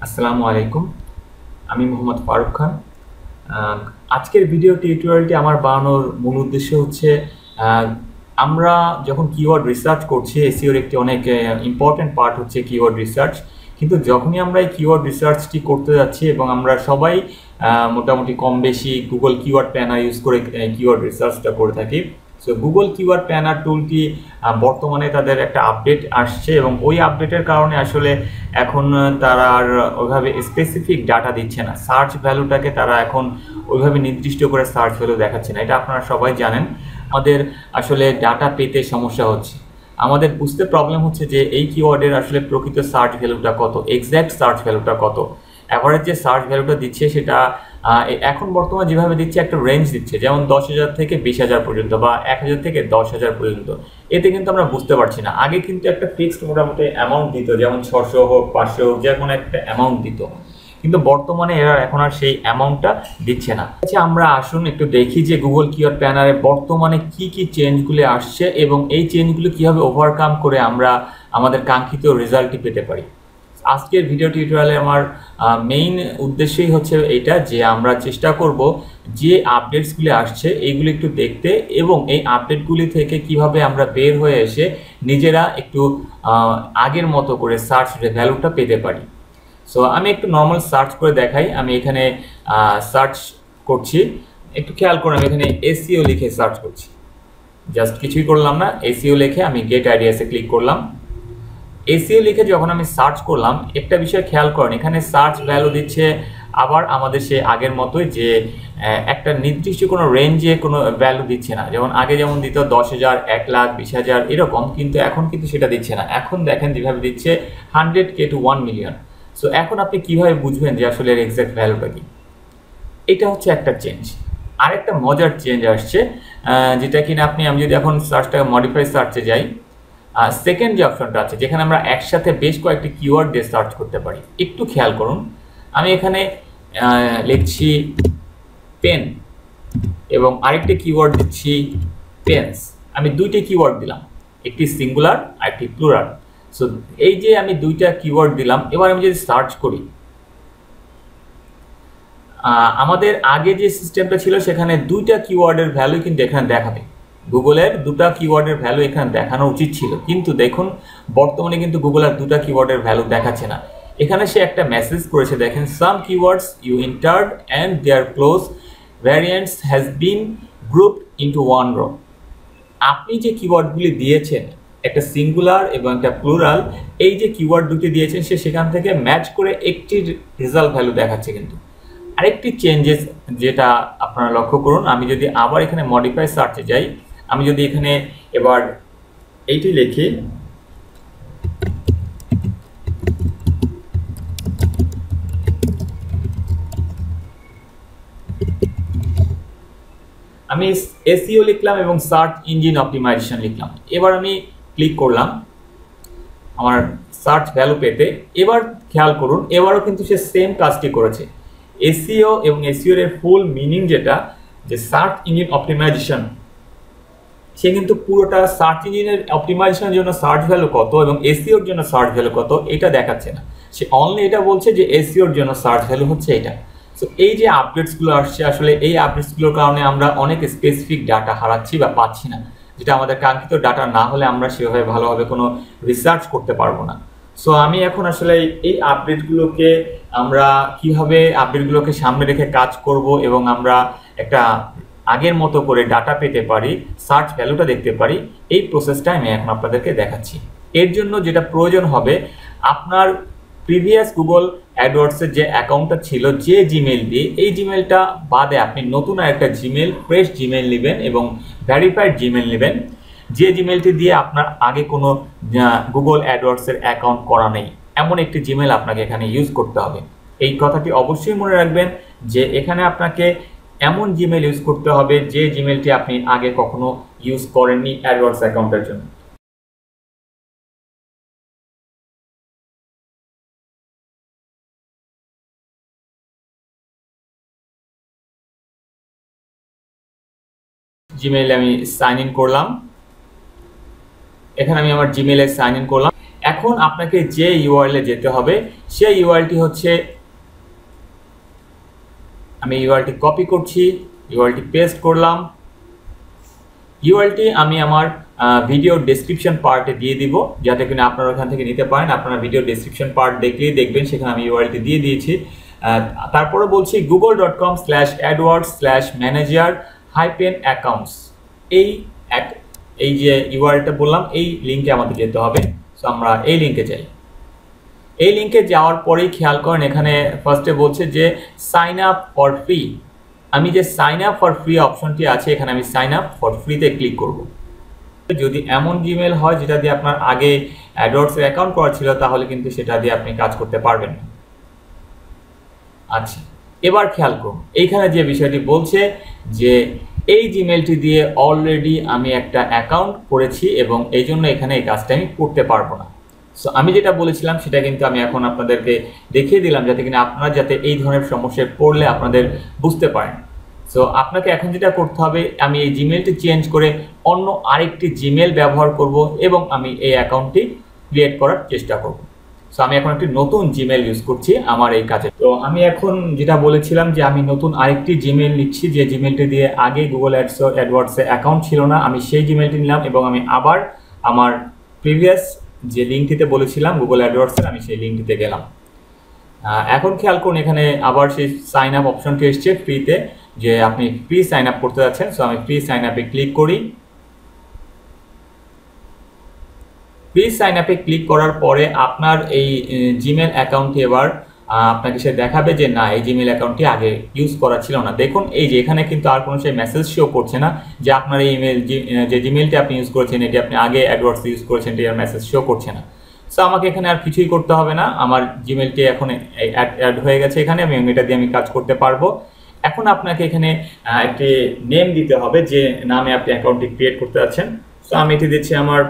আসসালামু আলাইকুম। আমি মোহাম্মদ ফারুক খান। আজকের ভিডিও টিউটোরিয়ালটি আমার বানানোর মূল উদ্দেশ্য হচ্ছে আহ, আমরা যখন কিওয়ার্ড রিসার্চ করছি, এসইওর একটি অনেক ইম্পর্ট্যান্ট পার্ট হচ্ছে কিওয়ার্ড রিসার্চ। কিন্তু যখনই আমরা এই কিওয়ার্ড রিসার্চটি করতে যাচ্ছি এবং আমরা সবাই মোটামুটি কম বেশি গুগল কিওয়ার্ড প্ল্যানার ইউজ করে কিওয়ার্ড রিসার্চটা করে থাকি। সো গুগল কিওয়ার্ড প্ল্যানার টুলটি বর্তমানে তাদের একটা আপডেট আসছে এবং ওই আপডেটের কারণে আসলে এখন তারা আর ওইভাবে স্পেসিফিক ডাটা দিচ্ছে না। সার্চ ভ্যালুটাকে তারা এখন ওইভাবে নির্দিষ্ট করে সার্চ ভ্যালু দেখাচ্ছে না। এটা আপনারা সবাই জানেন। আমাদের আসলে ডাটা পেতে সমস্যা হচ্ছে। আমাদের বুঝতে প্রবলেম হচ্ছে যে এই কিওয়ার্ডের আসলে প্রকৃত সার্চ ভ্যালুটা কত, এক্স্যাক্ট সার্চ ভ্যালুটা কত। অ্যাভারেজ যে সার্চ ভ্যালুটা দিচ্ছে সেটা এখন বর্তমানে যেভাবে দিচ্ছে একটা রেঞ্জ দিচ্ছে, যেমন 10,000 থেকে 20,000 পর্যন্ত বা 1,000 থেকে 10,000 পর্যন্ত। এতে কিন্তু আমরা বুঝতে পারছি না। আগে কিন্তু একটা ফিক্সড মোটামুটি অ্যামাউন্ট দিত, যেমন 600 হোক 500 হোক, যে কোনো একটা অ্যামাউন্ট দিত। কিন্তু বর্তমানে এরা এখন আর সেই অ্যামাউন্টটা দিচ্ছে না। আচ্ছা, আমরা আসুন একটু দেখি যে গুগল কিওয়ার্ড প্ল্যানারে বর্তমানে কি কি চেঞ্জগুলো আসছে এবং এই চেঞ্জগুলো কিভাবে ওভারকাম করে আমরা আমাদের কাঙ্ক্ষিত রেজাল্টটি পেতে পারি। আজকের ভিডিও টিউটোরিয়ালে আমার মেইন উদ্দেশ্যই হচ্ছে এটা, যে আমরা চেষ্টা করব যে আপডেটসগুলি আসছে এইগুলি একটু দেখতে এবং এই আপডেটগুলি থেকে কিভাবে আমরা বের হয়ে এসে নিজেরা একটু আগের মতো করে সার্চ ভ্যালুটা পেতে পারি। সো আমি একটু নর্মাল সার্চ করে দেখাই। আমি এখানে সার্চ করছি, একটু খেয়াল করুন। আমি এখানে এসইও লিখে সার্চ করছি, জাস্ট কিছুই করলাম না, এসইও লিখে আমি গেট আইডিয়াসে ক্লিক করলাম। এসইও লিখে যখন আমি সার্চ করলাম, একটা বিষয় খেয়াল করেন, এখানে সার্চ ভ্যালু দিচ্ছে আবার আমাদের সে আগের মতোই, যে একটা নির্দিষ্ট কোনো রেঞ্জে কোনো ভ্যালু দিচ্ছে না। যেমন আগে যেমন দিত 10,000, 1,00,000, 20,000 এরকম, কিন্তু এখন কিন্তু সেটা দিচ্ছে না। এখন দেখেন যেভাবে দিচ্ছে 100K to 1 মিলিয়ন। সো এখন আপনি কিভাবে বুঝবেন যে আসলে এর এক্সাক্ট ভ্যালুটা কি? এটা হচ্ছে একটা চেঞ্জ। আরেকটা মজার চেঞ্জ আসছে, যেটা কিনা আমি যদি এখন সার্চটা মডিফাই সার্চে যাই, সেকেন্ড যে অপশনটা আছে, যেখানে আমরা একসাথে বেশ কয়েকটি কিওয়ার্ড দিয়ে সার্চ করতে পারি, একটু খেয়াল করুন। আমি এখানে লিখছি পেন এবং আরেকটি কিওয়ার্ড দিচ্ছি পেন্স। আমি দুইটি কিওয়ার্ড দিলাম, একটি সিঙ্গুলার আর একটি প্লুরাল। সো এই যে আমি দুইটা কিওয়ার্ড দিলাম, এবার আমি যদি সার্চ করি, আমাদের আগে যে সিস্টেমটা ছিল সেখানে দুইটা কিওয়ার্ডের ভ্যালু কিন্তু এখানে দেখাবে। গুগলের দুটা কিওয়ার্ডের ভ্যালু এখানে দেখানো উচিত ছিল, কিন্তু দেখুন বর্তমানে কিন্তু গুগল আর দুটা কিওয়ার্ডের ভ্যালু দেখাচ্ছে না। এখানে সে একটা মেসেজ করেছে, দেখেন, some keywords you entered and their close variants has been grouped into one row. আপনি যে কিওয়ার্ডগুলি দিয়েছেন, একটা সিঙ্গুলার এবং একটা প্লুরাল, এই যে কিওয়ার্ড দুটি দিয়েছেন সে সেখান থেকে ম্যাচ করে একটি রেজাল্ট ভ্যালু দেখাচ্ছে। কিন্তু আরেকটি চেঞ্জেস যেটা আপনারা লক্ষ্য করুন, আমি যদি আবার এখানে মডিফাই সার্চে যাই, আমি যদি এখানে এবার এইটি লিখি, আমি এসইও লিখলাম এবং সার্চ ইঞ্জিন অপটিমাইজেশন লিখলাম। এবার আমি ক্লিক করলাম আমার সার্চ ভ্যালু পেতে। এবার খেয়াল করুন, এবারও কিন্তু সে সেম কাজটি করেছে। এসইও এবং এসইওর এর ফুল মিনিং যেটা, যে সার্চ ইঞ্জিন অপটিমাইজেশন, সে কিন্তু পুরোটা সার্চ ইঞ্জিনের অপটিমাইজেশনের জন্য সার্চ ভ্যালু কত এবং এসইওর জন্য সার্চ ভ্যালু কত এটা দেখাচ্ছে না। সে অনলি এটা বলছে যে এসইওর জন্য সার্চ ভ্যালু হচ্ছে এটা। সো এই যে আপডেটসগুলো আসছে, আসলে এই আপডেটসগুলোর কারণে আমরা অনেক স্পেসিফিক ডাটা হারাচ্ছি বা পাচ্ছি না, যেটা আমাদের কাঙ্ক্ষিত ডাটা না হলে আমরা সেভাবে ভালোভাবে কোনো রিসার্চ করতে পারবো না। সো আমি এখন আসলে এই আপডেটগুলোকে আমরা কিভাবে আপডেটগুলোকে সামনে রেখে কাজ করব এবং আমরা একটা আগের মতো করে ডাটা পেতে পারি, সার্চ ভ্যালুটা দেখতে পারি, এই প্রসেসটা আমি এখন আপনাদেরকে দেখাচ্ছি। এর জন্য যেটা প্রয়োজন হবে, আপনার প্রিভিয়াস গুগল অ্যাডওয়ার্ডসের যে অ্যাকাউন্টটা ছিল, যে জিমেল দিয়ে, এই জিমেলটা বাদে আপনি নতুন আরেকটা জিমেল, ফ্রেশ জিমেল নেবেন এবং ভ্যারিফাইড জিমেল নেবেন, যে জিমেলটি দিয়ে আপনার আগে কোনো গুগল অ্যাডওয়ার্ডসের অ্যাকাউন্ট করা নেই, এমন একটি জিমেল আপনাকে এখানে ইউজ করতে হবে। এই কথাটি অবশ্যই মনে রাখবেন যে এখানে আপনাকে এমন জিমেল ইউজ করতে হবে যে জিমেলটি আপনি আগে কখনো ইউজ করেননি অ্যাডওয়ার্ডস অ্যাকাউন্টের জন্য। জিমেইলে আমি সাইন ইন করলাম। এখানে আমি আমার জিমেইলে সাইন ইন করলাম। এখন আপনাকে যে ইউআরএল-এ যেতে হবে সেই ইউআরএলটি হচ্ছে, আমি ইউআরএলটি কপি করছি, ইউআরএলটি পেস্ট করলাম। ইউআরএলটি আমি আমার ভিডিও ডেসক্রিপশন পার্টে দিয়ে দিব, যাতে কিনা আপনারা ওখান থেকে নিতে পারেন। আপনারা ভিডিও ডেসক্রিপশন পার্ট দেখলেই দেখবেন সেখানে আমি ইউআরএলটি দিয়ে দিয়েছি। তারপরে বলছি google.com/adwords/manager-accounts, এই যে ইউআরএলটা বললাম এই লিঙ্কে আমাদের যেতে হবে। সো আমরা এই লিঙ্কে যাই। এই লিঙ্কে যাওয়ার পরেই খেয়াল করেন এখানে ফার্স্টে বলছে যে সাইন আপ ফর ফ্রি। আমি যে সাইন আপ ফর ফ্রি অপশনটি আছে এখানে আমি সাইন আপ ফর ফ্রিতে ক্লিক করব। যদি এমন জিমেল হয় যেটা দিয়ে আপনার আগে অ্যাডওয়ার্ডসের অ্যাকাউন্ট করা ছিল তাহলে কিন্তু সেটা দিয়ে আপনি কাজ করতে পারবেন না। আচ্ছা, এবার খেয়াল করুন এইখানে যে বিষয়টি বলছে যে এই জিমেলটি দিয়ে অলরেডি আমি একটা অ্যাকাউন্ট করেছি এবং এই জন্য এখানে এই কাজটা আমি করতে পারবো না। সো আমি যেটা বলেছিলাম সেটা কিন্তু আমি এখন আপনাদেরকে দেখিয়ে দিলাম, যাতে কিনা আপনারা যাতে এই ধরনের সমস্যায় পড়লে আপনাদের বুঝতে পারেন। সো আপনাকে এখন যেটা করতে হবে, আমি এই জিমেলটি চেঞ্জ করে অন্য আরেকটি জিমেল ব্যবহার করব এবং আমি এই অ্যাকাউন্টটি ক্রিয়েট করার চেষ্টা করব। সো আমি এখন একটি নতুন জিমেল ইউজ করছি আমার এই কাজে। তো আমি এখন যেটা বলেছিলাম যে আমি নতুন আরেকটি জিমেল নিচ্ছি, যে জিমেলটি দিয়ে আগে গুগল অ্যাডওয়ার্ডসে অ্যাকাউন্ট ছিল না, আমি সেই জিমেলটি নিলাম এবং আমি আবার আমার প্রিভিয়াস যে লিঙ্কটিতে বলেছিলাম গুগল অ্যাডওয়ার্ডসের, আমি সেই লিঙ্কটিতে গেলাম। এখন খেয়াল করুন এখানে আবার সেই সাইন আপ অপশনটি এসছে ফ্রিতে, যে আপনি ফ্রি সাইন আপ করতে যাচ্ছেন। সো আমি ফ্রি সাইন আপে ক্লিক করি। ফ্রি সাইন আপে ক্লিক করার পরে আপনার এই জিমেল অ্যাকাউন্টটি এবার আপনাকে সে দেখাবে যে না, এই জিমেল অ্যাকাউন্টটি আগে ইউজ করা ছিল না। দেখুন এই যে এখানে কিন্তু আর কোনো সেই মেসেজ শো করছে না যে আপনার এই ইমেল যে জিমেলটি আপনি ইউজ করেছেন এটি আপনি আগে অ্যাডওয়ার্ডস ইউজ করেছেন, এটি আর মেসেজ শো করছে না। সো আমাকে এখানে আর কিছুই করতে হবে না, আমার জিমেলটি এখন অ্যাড হয়ে গেছে এখানে, আমি এটা দিয়ে আমি কাজ করতে পারবো। এখন আপনাকে এখানে একটি নেম দিতে হবে যে নামে আপনি অ্যাকাউন্টটি ক্রিয়েট করতে যাচ্ছেন। সো আমি এটি দিচ্ছি আমার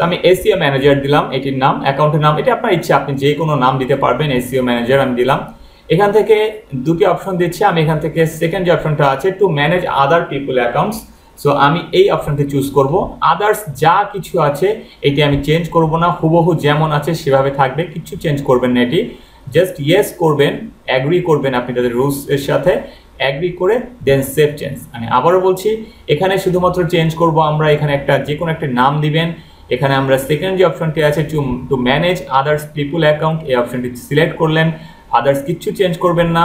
আমি এসইও ম্যানেজার দিলাম, এটির নাম, অ্যাকাউন্টের নাম, এটা আপনার ইচ্ছা, আপনি যে কোনো নাম দিতে পারবেন। এসইও ম্যানেজার আমি দিলাম। এখান থেকে দুটি অপশন দিচ্ছি, আমি এখান থেকে সেকেন্ড যে অপশনটা আছে to manage other people accounts, so আমি এই অপশনটি চুজ করব। আদার্স যা কিছু আছে এটি আমি চেঞ্জ করব না, হুবহু যেমন আছে সেভাবে থাকবে, কিছু চেঞ্জ করবেন না। এটি জাস্ট ইয়েস করবেন, অ্যাগ্রি করবেন আপনি তাদের রুলস এর সাথে, অ্যাগ্রি করে দেন সেভ চেঞ্জ। আমি আবারও বলছি এখানে শুধুমাত্র চেঞ্জ করব আমরা, এখানে একটা যে কোনো একটা নাম দিবেন। এখানে আমরা সেকেন্ড যে অপশনটি আছে to manage others people account, এই অপশনটি সিলেক্ট করলেন, আদার্স কিচ্ছু চেঞ্জ করবেন না,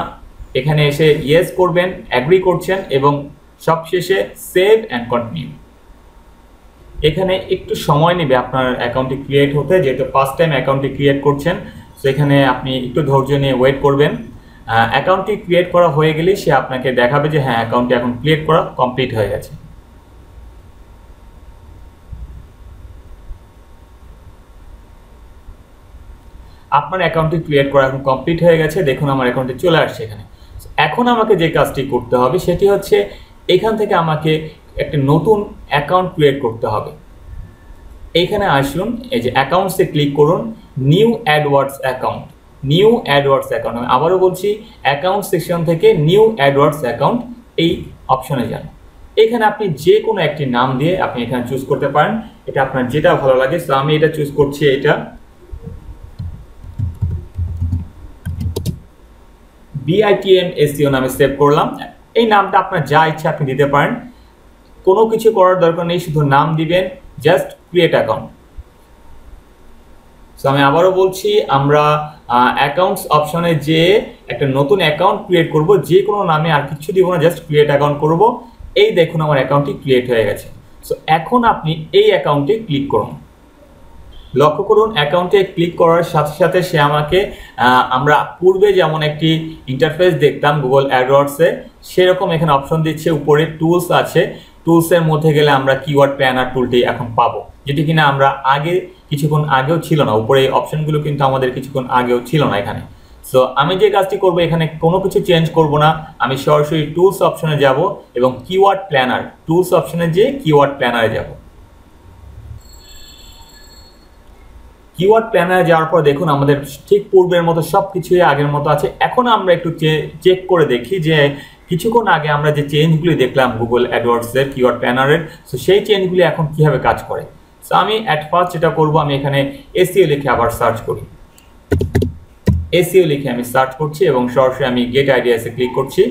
এখানে এসে ইয়েস করবেন, অ্যাগ্রি করছেন এবং সবশেষে সেভ অ্যান্ড কন্টিনিউ। এখানে একটু সময় নেবে আপনার অ্যাকাউন্টটি ক্রিয়েট হতে, যেহেতু ফার্স্ট টাইম অ্যাকাউন্টটি ক্রিয়েট করছেন। সো এখানে আপনি একটু ধৈর্য নিয়ে ওয়েট করবেন। অ্যাকাউন্টটি ক্রিয়েট করা হয়ে গেলেই সে আপনাকে দেখাবে যে হ্যাঁ অ্যাকাউন্টটি এখন ক্রিয়েট করা কমপ্লিট হয়ে গেছে। আপনার অ্যাকাউন্টটি ক্রিয়েট করা এখন কমপ্লিট হয়ে গেছে, দেখুন আমার অ্যাকাউন্টে চলে আসছে এখানে। এখন আমাকে যে কাজটি করতে হবে সেটি হচ্ছে এখান থেকে আমাকে একটা নতুন অ্যাকাউন্ট ক্রিয়েট করতে হবে। এইখানে আসুন, এই যে অ্যাকাউন্টসে ক্লিক করুন, new AdWords account, new AdWords account. আমি আবারও বলছি অ্যাকাউন্ট সেকশন থেকে নিউ অ্যাডওয়ার্ডস অ্যাকাউন্ট এই অপশনে যান। এখানে আপনি যে কোনো একটি নাম দিয়ে আপনি এখানে চুজ করতে পারেন, এটা আপনার যেটা ভালো লাগে। সো আমি এটা চুজ করছি, এটা BITM SEO নামে সেভ করলাম। এই নামটা আপনার যা ইচ্ছা আপনি দিতে পারেন, কোনো কিছু করার দরকার নেই, শুধু নাম দিবেন, জাস্ট ক্রিয়েট অ্যাকাউন্ট। সো আমি আবারও বলছি আমরা অ্যাকাউন্টস অপশনে যে একটা নতুন অ্যাকাউন্ট ক্রিয়েট করব, যে কোনো নামে, আর কিছু দিব না, জাস্ট ক্রিয়েট অ্যাকাউন্ট করব। এই দেখুন আমার অ্যাকাউন্টটি ক্রিয়েট হয়ে গেছে। সো এখন আপনি এই অ্যাকাউন্টে ক্লিক করুন। লক্ষ্য করুন অ্যাকাউন্টে ক্লিক করার সাথে সাথে সে আমাকে আমরা পূর্বে যেমন একটি ইন্টারফেস দেখতাম গুগল অ্যাডওয়ার্ডসে, সেরকম এখানে অপশন দিচ্ছে। উপরে টুলস আছে, টুলসের মধ্যে গেলে আমরা কিওয়ার্ড প্ল্যানার টুলটি এখন পাবো, যেটি কিনা আমরা আগে কিছুক্ষণ আগেও ছিল না। উপরে এই অপশনগুলো কিন্তু আমাদের কিছুক্ষণ আগেও ছিল না এখানে। সো আমি যে কাজটি করব, এখানে কোনো কিছু চেঞ্জ করব না, আমি সরাসরি টুলস অপশনে যাব এবং কিওয়ার্ড প্ল্যানার, টুলস অপশনে যেয়ে কিওয়ার্ড প্ল্যানারে যাব। কিওয়ার্ড প্ল্যানারে যাওয়ার পর দেখুন আমাদের ঠিক পূর্বের মতো সব কিছুই আগের মতো আছে। এখন আমরা একটু চেক করে দেখি যে কিছুক্ষণ আগে আমরা যে চেঞ্জগুলি দেখলাম গুগল অ্যাডওয়ার্ডসের কিওয়ার্ড প্ল্যানারের, সো সেই চেঞ্জগুলি এখন কিভাবে কাজ করে। সো আমি অ্যাট ফার্স্ট যেটা করব, আমি এখানে এসইও লিখে আবার সার্চ করি। এসইও লিখে আমি সার্চ করছি এবং সরাসরি আমি গেট আইডিয়াসে ক্লিক করছি।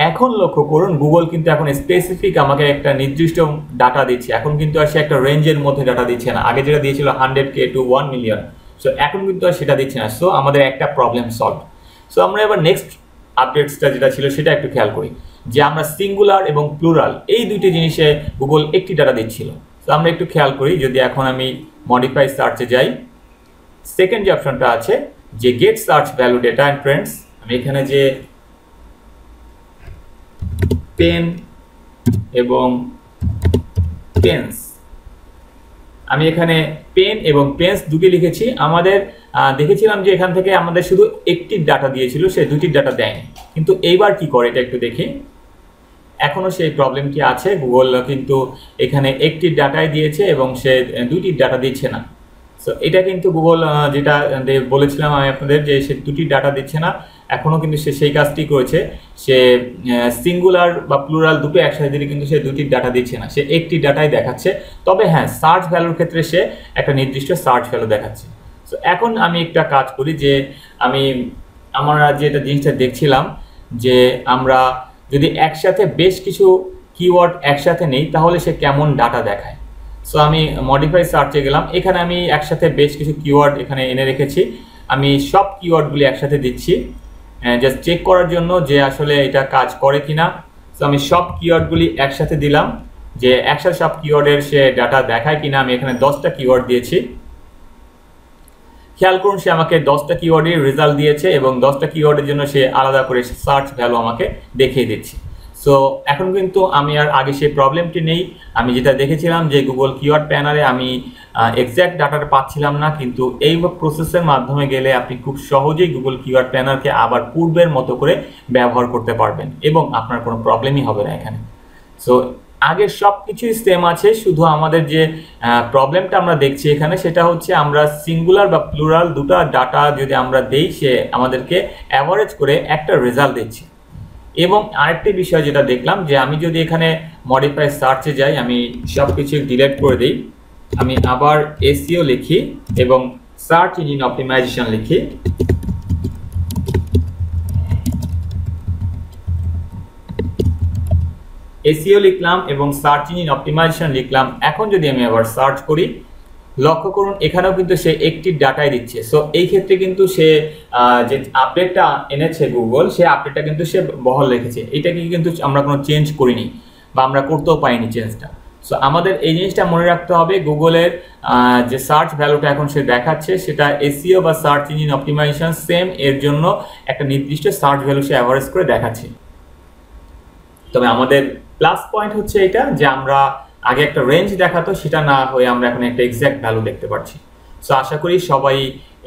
এখন লক্ষ্য করুন গুগল কিন্তু এখন স্পেসিফিক আমাকে একটা নির্দিষ্ট ডাটা দিচ্ছে। এখন কিন্তু আর সে একটা রেঞ্জের মধ্যে ডাটা দিচ্ছে না। আগে যেটা দিয়েছিল 100K to 1 মিলিয়ন, সো এখন কিন্তু আর সেটা দিচ্ছে না। সো আমাদের একটা প্রবলেম সলভ। সো আমরা এবার নেক্সট আপডেটসটা যেটা ছিল সেটা একটু খেয়াল করি, যে আমরা সিঙ্গুলার এবং প্লুরাল এই দুইটি জিনিসে গুগল একটি ডাটা দিচ্ছিল। সো আমরা একটু খেয়াল করি, যদি এখন আমি মডিফাই সার্চে যাই, সেকেন্ড যে অপশনটা আছে যে get search value data and trends, আমি এখানে যে পেন এবং পেন্স, আমি এখানে পেন এবং পেন্স দুটি লিখেছি। আমাদের দেখেছিলাম যে এখান থেকে আমাদের শুধু একটি ডাটা দিয়েছিল, সে দুটি ডাটা দেয়নি। কিন্তু এইবার কি করে এটা একটু দেখি। এখনো সেই প্রবলেমটি আছে, গুগল কিন্তু এখানে একটি ডাটাই দিয়েছে এবং সে দুটি ডাটা দিচ্ছে না। সো এটা কিন্তু গুগল যেটা বলেছিলাম আমি আপনাদের যে সে দুটি ডাটা দিচ্ছে না, এখনও কিন্তু সে সেই কাজটি করেছে। সে সিঙ্গুলার বা প্লুরাল দুটো একসাথে দিলে কিন্তু সে দুটি ডাটা দিচ্ছে না, সে একটি ডাটাই দেখাচ্ছে। তবে হ্যাঁ, সার্চ ভ্যালুর ক্ষেত্রে সে একটা নির্দিষ্ট সার্চ ভ্যালু দেখাচ্ছে। সো এখন আমি একটা কাজ করি, যে আমরা যেটা জিনিসটা দেখছিলাম যে আমরা যদি একসাথে বেশ কিছু কিওয়ার্ড একসাথে নেই তাহলে সে কেমন ডাটা দেখায়। সো আমি মডিফাই সার্চে গেলাম, এখানে আমি একসাথে বেশ কিছু কিওয়ার্ড এখানে এনে রেখেছি। আমি সব কিওয়ার্ডগুলি একসাথে দিচ্ছি জাস্ট চেক করার জন্য যে আসলে এটা কাজ করে কিনা। সো আমি সব কিওয়ার্ডগুলি একসাথে দিলাম, যে একসাথে সব কিওয়ার্ডের সে ডাটা দেখায় কিনা। আমি এখানে 10টা কিওয়ার্ড দিয়েছি। খেয়াল করুন সে আমাকে 10টা কিওয়ার্ডের রেজাল্ট দিয়েছে এবং 10টা কিওয়ার্ডের জন্য সে আলাদা করে সার্চ ভ্যালু আমাকে দেখিয়ে দিচ্ছে। সো এখন কিন্তু আমি আর আগে সেই প্রবলেমটি নেই। আমি যেটা দেখেছিলাম যে গুগল কিওয়ার্ড প্ল্যানারে আমি এক্স্যাক্ট ডাটাটা পাচ্ছিলাম না, কিন্তু এই প্রসেসের মাধ্যমে গেলে আপনি খুব সহজেই গুগল কিওয়ার্ড প্ল্যানারকে আবার পূর্বের মতো করে ব্যবহার করতে পারবেন এবং আপনার কোনো প্রবলেমই হবে না এখানে। সো আগের সব কিছুই সেম আছে, শুধু আমাদের যে প্রবলেমটা আমরা দেখছি এখানে সেটা হচ্ছে আমরা সিঙ্গুলার বা প্লুরাল দুটো ডাটা যদি আমরা দেই, সে আমাদেরকে অ্যাভারেজ করে একটা রেজাল্ট দিচ্ছে। এবং আরেকটি বিষয় যেটা দেখলাম, যে আমি যদি এখানে মডিফাই সার্চে যাই, আমি সব কিছু ডিলিট করে দিই, আমি আবার এসইও লিখি এবং সার্চ ইঞ্জিন অপটিমাইজেশন লিখি, এসইও লিখলাম এবং সার্চ ইঞ্জিন অপটিমাইজেশন লিখলাম। এখন যদি আমি আবার সার্চ করি, লক্ষ্য করুন এখানেও কিন্তু সে একটি ডাটাই দিচ্ছে। সো এই ক্ষেত্রে কিন্তু সে যে আপডেটটা এনেছে গুগল, সে আপডেটটা কিন্তু সে বহাল রেখেছে। এটাকে কিন্তু আমরা কোনো চেঞ্জ করিনি বা আমরা করতেও পাইনি চেঞ্জটা। সো আমাদের এই জিনিসটা মনে রাখতে হবে, গুগলের যে সার্চ ভ্যালুটা এখন সে দেখাচ্ছে সেটা এসইও বা সার্চ ইঞ্জিন অপটিমাইজেশন সেম, এর জন্য একটা নির্দিষ্ট সার্চ ভ্যালু সে অ্যাভারেজ করে দেখাচ্ছে। তবে আমাদের প্লাস পয়েন্ট হচ্ছে এটা, যে আমরা আগে একটা রেঞ্জ দেখাতো, সেটা না হয়ে আমরা এখন একটা এক্স্যাক্ট ভ্যালু দেখতে পাচ্ছি। সো আশা করি সবাই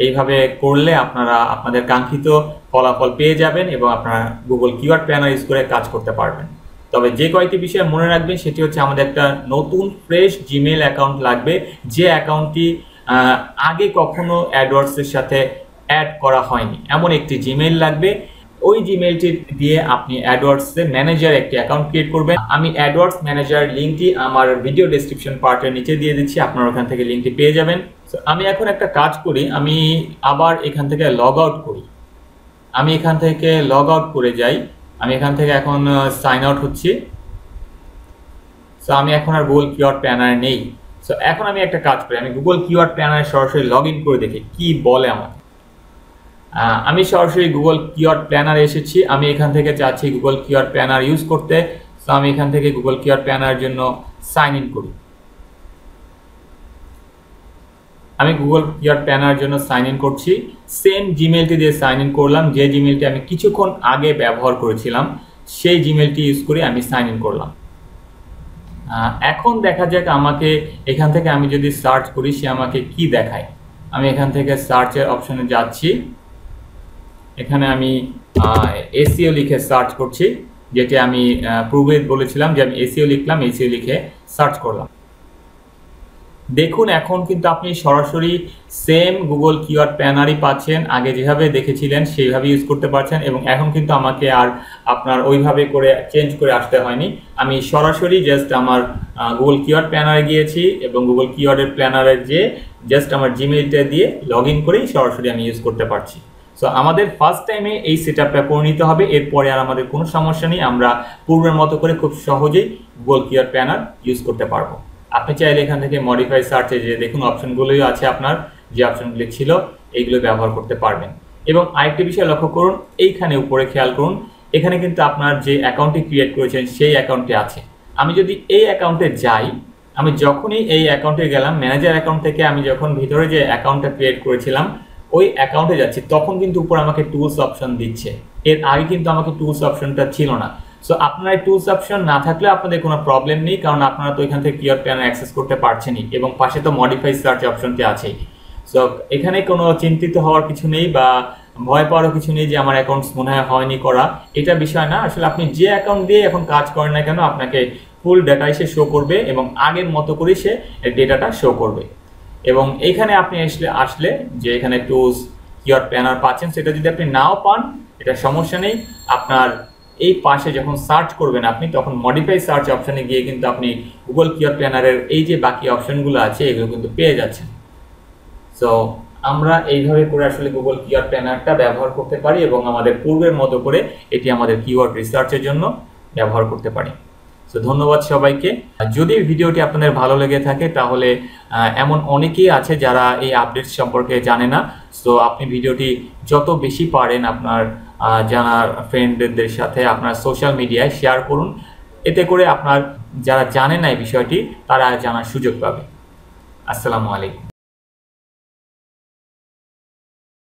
এইভাবে করলে আপনারা আপনাদের কাঙ্ক্ষিত ফলাফল পেয়ে যাবেন এবং আপনারা গুগল কিওয়ার্ড প্ল্যানার ইউজ করে কাজ করতে পারবেন। তবে যে কয়েকটি বিষয় মনে রাখবেন সেটি হচ্ছে আমাদের একটা নতুন ফ্রেশ জিমেইল অ্যাকাউন্ট লাগবে, যে অ্যাকাউন্টটি আগে কখনো অ্যাডওয়ার্ডসের সাথে অ্যাড করা হয়নি, এমন একটি জিমেইল লাগবে। ওই জিমেইলটি দিয়ে আপনি অ্যাডওয়ার্ডসে ম্যানেজার একটি অ্যাকাউন্ট ক্রিয়েট করবেন। আমি অ্যাডওয়ার্ডস ম্যানেজার লিঙ্কটি আমার ভিডিও ডেসক্রিপশন পার্টের নিচে দিয়ে দিচ্ছি, আপনারা ওখান থেকে লিঙ্কটি পেয়ে যাবেন। সো আমি এখন একটা কাজ করি, আমি আবার এখান থেকে লগ আউট করি। আমি এখান থেকে লগ আউট করে যাই, আমি এখান থেকে এখন সাইন আউট হচ্ছি। সো আমি এখন আর গুগল কিওয়ার্ড প্ল্যানারে নেই। সো এখন আমি একটা কাজ করি, আমি গুগল কিওয়ার্ড প্ল্যানারে সরাসরি লগ ইন করে দেখি কি বলে আমাকে। আমি সরাসরি গুগল কিওয়ার্ড প্ল্যানারে এসেছি। আমি এখান থেকে চাচ্ছি গুগল কিওয়ার্ড প্ল্যানার ইউজ করতে। সো আমি এখান থেকে গুগল কিওয়ার্ড প্ল্যানারের জন্য সাইন ইন করি। আমি গুগল কিওয়ার্ড প্ল্যানারের জন্য সাইন ইন করছি, সেম জিমেইলটি দিয়ে সাইন ইন করলাম, যে জিমেইলটি আমি কিছুক্ষণ আগে ব্যবহার করেছিলাম সেই জিমেইলটি ইউজ করে আমি সাইন ইন করলাম। এখন দেখা যাক আমাকে এখান থেকে আমি যদি সার্চ করি সে আমাকে কি দেখায়। আমি এখান থেকে সার্চের অপশনে যাচ্ছি, এখানে আমি এসইও লিখে সার্চ করছি, যেটি আমি পূর্বে বলেছিলাম যে আমি এসইও লিখলাম, এসইও লিখে সার্চ করলাম। দেখুন এখন কিন্তু আপনি সরাসরি সেম গুগল কিওয়ার্ড প্ল্যানারই পাচ্ছেন, আগে যেভাবে দেখেছিলেন সেইভাবে ইউজ করতে পারছেন এবং এখন কিন্তু আমাকে আর আপনার ওইভাবে করে চেঞ্জ করে আসতে হয়নি। আমি সরাসরি জাস্ট আমার গুগল কিওয়ার্ড প্ল্যানারে গিয়েছি এবং গুগল কিওয়ার্ডের প্ল্যানারের যে জাস্ট আমার জিমেইলটা দিয়ে লগ ইন করেই সরাসরি আমি ইউজ করতে পারছি। সো আমাদের ফার্স্ট টাইমে এই সেটআপটা করে নিতে হবে, এরপরে আর আমাদের কোনো সমস্যা নেই, আমরা পূর্বের মতো করে খুব সহজেই গুগল কিওয়ার্ড প্ল্যানার ইউজ করতে পারবো। আপনি চাইলে এখান থেকে মডিফাই সার্চে যে দেখুন অপশনগুলোই আছে, আপনার যে অপশনগুলি ছিল এইগুলো ব্যবহার করতে পারবেন। এবং আরেকটি বিষয় লক্ষ্য করুন, এইখানে উপরে খেয়াল করুন, এখানে কিন্তু আপনার যে অ্যাকাউন্টটি ক্রিয়েট করেছেন সেই অ্যাকাউন্টটি আছে। আমি যদি এই অ্যাকাউন্টে যাই, আমি যখনই এই অ্যাকাউন্টে গেলাম, ম্যানেজার অ্যাকাউন্ট থেকে আমি যখন ভিতরে যে অ্যাকাউন্টটা ক্রিয়েট করেছিলাম ওই অ্যাকাউন্টে যাচ্ছি, তখন কিন্তু উপর আমাকে টুলস অপশন দিচ্ছে। এর আগে কিন্তু আমাকে টুলস অপশনটা ছিল না। সো আপনার এই টুলস অপশন না থাকলে আপনাদের কোনো প্রবলেম নেই, কারণ আপনারা তো এখান থেকে কিওয়ার্ড প্ল্যানার অ্যাক্সেস করতে পারছেনই এবং পাশে তো মডিফাই সার্চ অপশনটি আছেই। সো এখানে কোনো চিন্তিত হওয়ার কিছু নেই বা ভয় পাওয়ারও কিছু নেই যে আমার অ্যাকাউন্টস মনে হয় হয়নি করা, এটা বিষয় না। আসলে আপনি যে অ্যাকাউন্ট দিয়ে এখন কাজ করেন না কেন, আপনাকে ফুল ডাটাই সে শো করবে এবং আগের মতো করেই সে ডেটাটা শো করবে। এবং এইখানে আপনি আসলে যে এখানে টুলস কিওয়ার্ড প্ল্যানার পাচ্ছেন, সেটা যদি আপনি নাও পান এটা সমস্যা নেই, আপনার এই পাশে যখন সার্চ করবেন আপনি তখন মডিফাই সার্চ অপশানে গিয়ে কিন্তু আপনি গুগল কিওয়ার্ড প্ল্যানারের এই যে বাকি অপশনগুলো আছে এগুলো কিন্তু পেয়ে যাচ্ছেন। সো আমরা এইভাবে করে আসলে গুগল কিওয়ার্ড প্ল্যানারটা ব্যবহার করতে পারি এবং আমাদের পূর্বের মতো করে এটি আমাদের কিওয়ার্ড রিসার্চের জন্য ব্যবহার করতে পারি। সো ধন্যবাদ সবাইকে। যদি ভিডিওটি আপনাদের ভালো লেগে থাকে তাহলে এমন অনেকেই আছে যারা এই আপডেট সম্পর্কে জানে না। সো আপনি ভিডিওটি যত বেশি পারেন আপনার জানার ফ্রেন্ডদের সাথে আপনার সোশ্যাল মিডিয়ায় শেয়ার করুন, এতে করে আপনার যারা জানে না এই বিষয়টি তারা জানার সুযোগ পাবে। আসসালামু আলাইকুম।